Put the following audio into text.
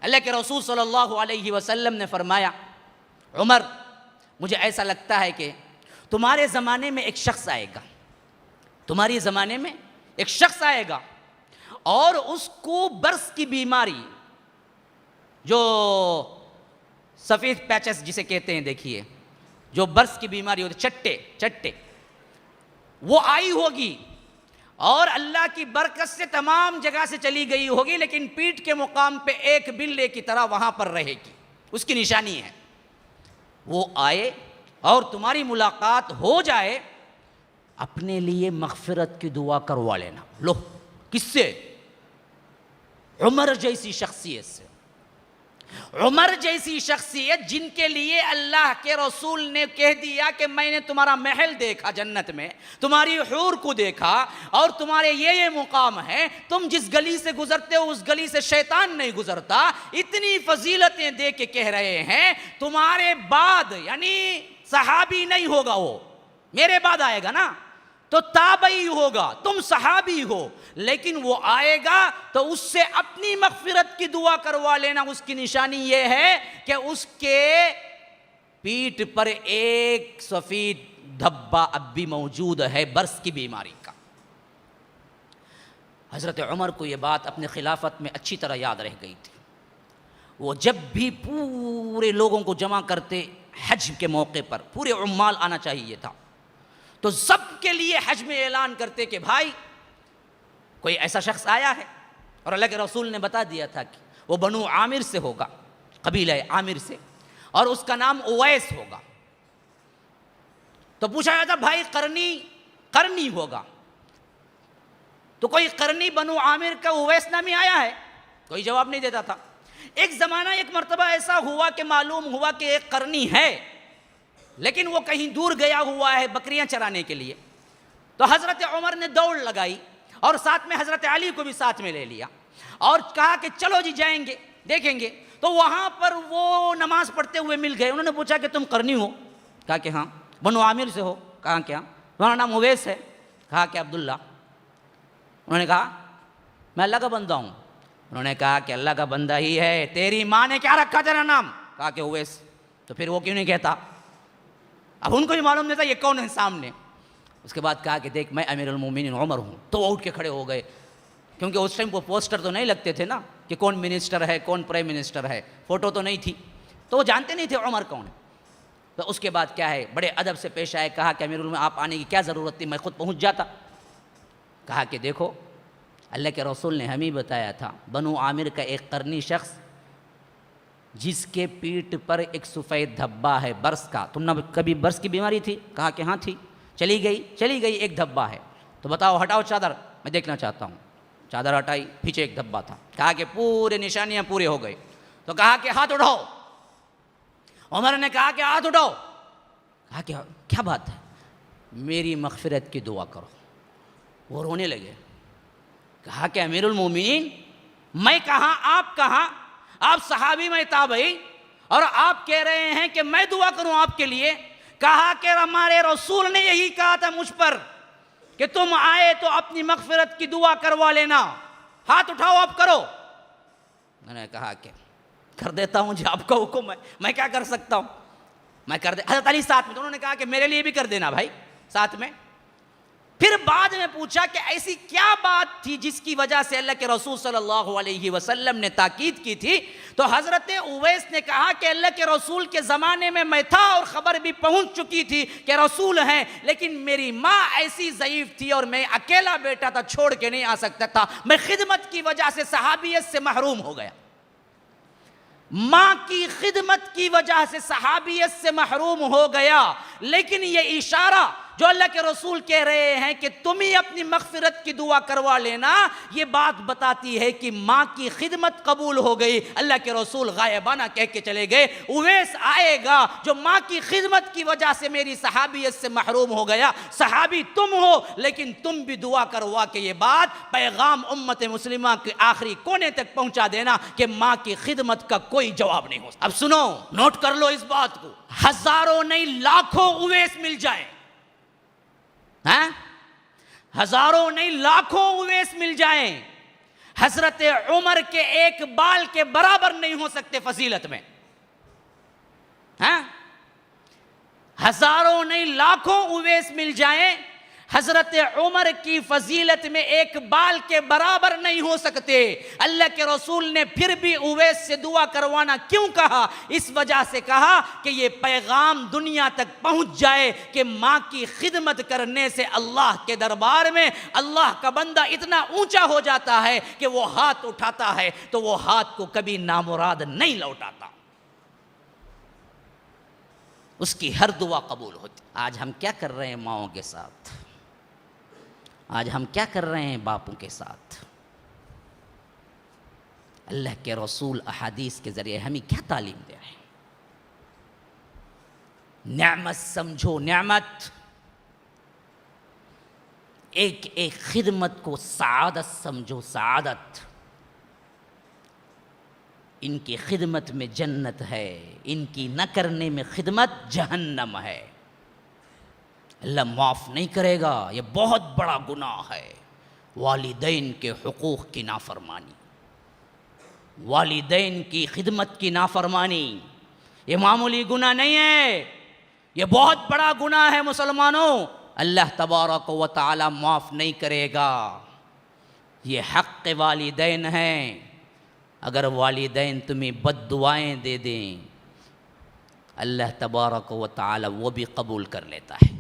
اللہ کے رسول صلی اللہ علیہ وسلم نے فرمایا عمر مجھے ایسا لگتا ہے کہ تمہارے زمانے میں ایک شخص آئے گا، تمہاری زمانے میں ایک شخص آئے گا اور اس کو برس کی بیماری، جو سفید پیچز جسے کہتے ہیں، دیکھیے جو برس کی بیماری ہوتی ہے، چٹے وہ آئی ہوگی اور اللہ کی برکت سے تمام جگہ سے چلی گئی ہوگی، لیکن پیٹھ کے مقام پہ ایک بلے کی طرح وہاں پر رہے گی، اس کی نشانی ہے۔ وہ آئے اور تمہاری ملاقات ہو جائے، اپنے لیے مغفرت کی دعا کروا لینا۔ لو، کس سے؟ عمر جیسی شخصیت سے، عمر جیسی شخصیت جن کے لیے اللہ کے رسول نے کہہ دیا کہ میں نے تمہارا محل دیکھا جنت میں، تمہاری حور کو دیکھا اور تمہارے یہ مقام ہے، تم جس گلی سے گزرتے ہو اس گلی سے شیطان نہیں گزرتا، اتنی فضیلتیں دے کے کہہ رہے ہیں تمہارے بعد، یعنی صحابی نہیں ہوگا، وہ میرے بعد آئے گا نا تو تابعی ہوگا، تم صحابی ہو، لیکن وہ آئے گا تو اس سے اپنی مغفرت کی دعا کروا لینا۔ اس کی نشانی یہ ہے کہ اس کے پیٹھ پر ایک سفید دھبا اب بھی موجود ہے، برس کی بیماری کا۔ حضرت عمر کو یہ بات اپنے خلافت میں اچھی طرح یاد رہ گئی تھی۔ وہ جب بھی پورے لوگوں کو جمع کرتے حج کے موقع پر، پورے عمال آنا چاہیے تھا، تو سب کے لیے حج میں اعلان کرتے کہ بھائی کوئی ایسا شخص آیا ہے، اور اللہ کے رسول نے بتا دیا تھا کہ وہ بنو عامر سے ہوگا، قبیلہ عامر سے، اور اس کا نام اویس ہوگا۔ تو پوچھا جاتا بھائی قرنی ہوگا، تو کوئی قرنی بنو عامر کا اویس نامی آیا ہے؟ کوئی جواب نہیں دیتا تھا۔ ایک زمانہ ایک مرتبہ ایسا ہوا کہ معلوم ہوا کہ ایک قرنی ہے، لیکن وہ کہیں دور گیا ہوا ہے بکریاں چرانے کے لیے۔ تو حضرت عمر نے دوڑ لگائی اور ساتھ میں حضرت علی کو بھی ساتھ میں لے لیا اور کہا کہ چلو جی جائیں گے دیکھیں گے۔ تو وہاں پر وہ نماز پڑھتے ہوئے مل گئے۔ انہوں نے پوچھا کہ تم قرنی ہو؟ کہا کہ ہاں۔ بنو عامر سے ہو؟ کہا کیا؟ تمہارا نام اویس ہے؟ کہا کہ عبداللہ۔ انہوں نے کہا میں اللہ کا بندہ ہوں۔ انہوں نے کہا کہ اللہ کا بندہ ہی ہے، تیری ماں نے کیا رکھا تیرا نام؟ کہا کہ اویس۔ تو پھر وہ کیوں نہیں کہتا؟ اب ان کو بھی معلوم نہیں تھا یہ کون ہے سامنے۔ اس کے بعد کہا کہ دیکھ میں امیر المومنین عمر ہوں۔ تو وہ اٹھ کے کھڑے ہو گئے، کیونکہ اس ٹائم وہ پوسٹر تو نہیں لگتے تھے نا کہ کون منسٹر ہے کون پرائم منسٹر ہے، فوٹو تو نہیں تھی، تو وہ جانتے نہیں تھے عمر کون ہے۔ تو اس کے بعد کیا ہے بڑے ادب سے پیش آئے، کہا کہ امیر المومنین آپ آنے کی کیا ضرورت تھی، میں خود پہنچ جاتا۔ کہا کہ دیکھو اللہ کے رسول نے ہمیں بتایا تھا بنو عامر کا ایک قرنی شخص جس کے پیٹھ پر ایک سفید دھبا ہے برس کا، تم نے کبھی برس کی بیماری تھی؟ کہا کہ ہاں تھی۔ چلی گئی ایک دھبا ہے، تو بتاؤ ہٹاؤ چادر، میں دیکھنا چاہتا ہوں۔ چادر ہٹائی، پیچھے ایک دھبا تھا۔ کہا کہ پورے نشانیاں پورے ہو گئے۔ تو کہا کہ ہاتھ اٹھاؤ۔ عمر نے کہا کہ ہاتھ اٹھاؤ۔ کہا کہ کیا بات ہے؟ میری مغفرت کی دعا کرو۔ وہ رونے لگے۔ کہا کہ امیر المومنین میں کہاں آپ کہاں، آپ صحابی میں تابعی، اور آپ کہہ رہے ہیں کہ میں دعا کروں آپ کے لیے۔ کہا کہ ہمارے رسول نے یہی کہا تھا مجھ پر کہ تم آئے تو اپنی مغفرت کی دعا کروا لینا، ہاتھ اٹھاؤ آپ کرو۔ میں نے کہا کہ کر دیتا ہوں جی، آپ کا حکم ہے، میں کیا کر سکتا ہوں، میں کر دے۔ حضرت علی ساتھ میں، تو انہوں نے کہا کہ میرے لیے بھی کر دینا بھائی ساتھ میں۔ پھر بعد میں پوچھا کہ ایسی کیا بات تھی جس کی وجہ سے اللہ کے رسول صلی اللہ علیہ وسلم نے تاکید کی تھی؟ تو حضرت اویس نے کہا کہ اللہ کے رسول کے زمانے میں تھا اور خبر بھی پہنچ چکی تھی کہ رسول ہیں، لیکن میری ماں ایسی ضعیف تھی اور میں اکیلا بیٹا تھا، چھوڑ کے نہیں آ سکتا تھا، میں خدمت کی وجہ سے صحابیت سے محروم ہو گیا۔ ماں کی خدمت کی وجہ سے صحابیت سے محروم ہو گیا، لیکن یہ اشارہ جو اللہ کے رسول کہہ رہے ہیں کہ تم ہی اپنی مغفرت کی دعا کروا لینا، یہ بات بتاتی ہے کہ ماں کی خدمت قبول ہو گئی۔ اللہ کے رسول غائبانہ کہہ کے چلے گئے اویس آئے گا جو ماں کی خدمت کی وجہ سے میری صحابیت سے محروم ہو گیا۔ صحابی تم ہو، لیکن تم بھی دعا کروا کے یہ بات پیغام امت مسلمہ کے آخری کونے تک پہنچا دینا کہ ماں کی خدمت کا کوئی جواب نہیں ہو سکتا۔ اب سنو، نوٹ کر لو اس بات کو، ہزاروں نہیں لاکھوں اویس مل جائیں، ہزاروں نہیں لاکھوں اویس مل جائیں، حضرت عمر کے ایک بال کے برابر نہیں ہو سکتے فضیلت میں. ہاں ہزاروں نہیں لاکھوں اویس مل جائیں، حضرت عمر کی فضیلت میں ایک بال کے برابر نہیں ہو سکتے. اللہ کے رسول نے پھر بھی اویس سے دعا کروانا کیوں کہا؟ اس وجہ سے کہا کہ یہ پیغام دنیا تک پہنچ جائے کہ ماں کی خدمت کرنے سے اللہ کے دربار میں اللہ کا بندہ اتنا اونچا ہو جاتا ہے کہ وہ ہاتھ اٹھاتا ہے تو وہ ہاتھ کو کبھی نامراد نہیں لوٹاتا، اس کی ہر دعا قبول ہوتی. آج ہم کیا کر رہے ہیں ماؤں کے ساتھ؟ آج ہم کیا کر رہے ہیں باپوں کے ساتھ؟ اللہ کے رسول احادیث کے ذریعے ہمیں کیا تعلیم دے رہے ہیں؟ نعمت سمجھو، نعمت. ایک ایک خدمت کو سعادت سمجھو، سعادت. ان کی خدمت میں جنت ہے، ان کی نہ کرنے میں خدمت جہنم ہے. اللہ معاف نہیں کرے گا، یہ بہت بڑا گناہ ہے. والدین کے حقوق کی نافرمانی، والدین کی خدمت کی نافرمانی، یہ معمولی گناہ نہیں ہے، یہ بہت بڑا گناہ ہے مسلمانوں. اللہ تبارک و تعالی معاف نہیں کرے گا. یہ حق والدین ہیں. اگر والدین تمہیں بد دعائیں دے دیں، اللہ تبارک و تعالی وہ بھی قبول کر لیتا ہے.